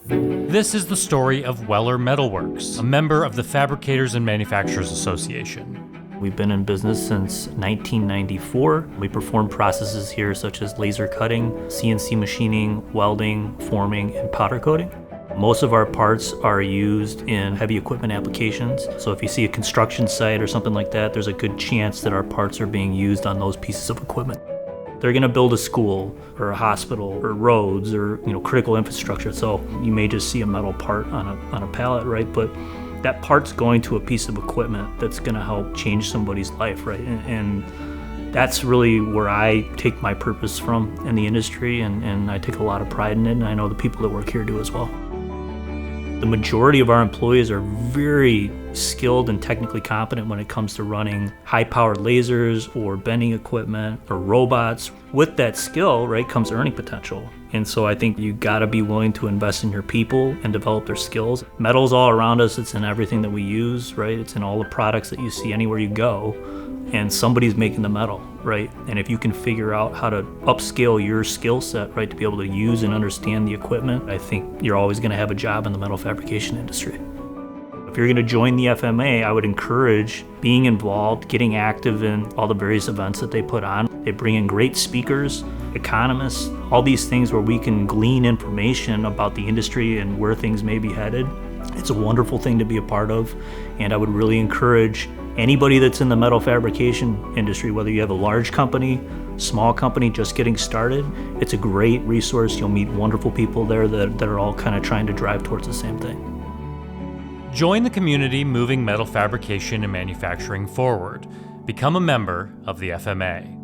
This is the story of Weller Metalworks, a member of the Fabricators and Manufacturers Association. We've been in business since 1994. We perform processes here such as laser cutting, CNC machining, welding, forming, and powder coating. Most of our parts are used in heavy equipment applications. So if you see a construction site or something like that, there's a good chance that our parts are being used on those pieces of equipment. They're going to build a school or a hospital or roads or critical infrastructure. So you may just see a metal part on a pallet, right? But that part's going to a piece of equipment that's going to help change somebody's life, right? And that's really where I take my purpose from in the industry, and I take a lot of pride in it, and I know the people that work here do as well. The majority of our employees are very skilled and technically competent when it comes to running high-powered lasers or bending equipment or robots. With that skill, right, comes earning potential. And so I think you gotta be willing to invest in your people and develop their skills. Metal's all around us, it's in everything that we use, right? It's in all the products that you see anywhere you go. And somebody's making the metal, right? And if you can figure out how to upscale your skill set, right, to be able to use and understand the equipment, I think you're always gonna have a job in the metal fabrication industry. If you're gonna join the FMA, I would encourage being involved, getting active in all the various events that they put on. They bring in great speakers, economists, all these things where we can glean information about the industry and where things may be headed. It's a wonderful thing to be a part of, and I would really encourage anybody that's in the metal fabrication industry, whether you have a large company, small company just getting started, it's a great resource. You'll meet wonderful people there that are all kind of trying to drive towards the same thing. Join the community moving metal fabrication and manufacturing forward. Become a member of the FMA.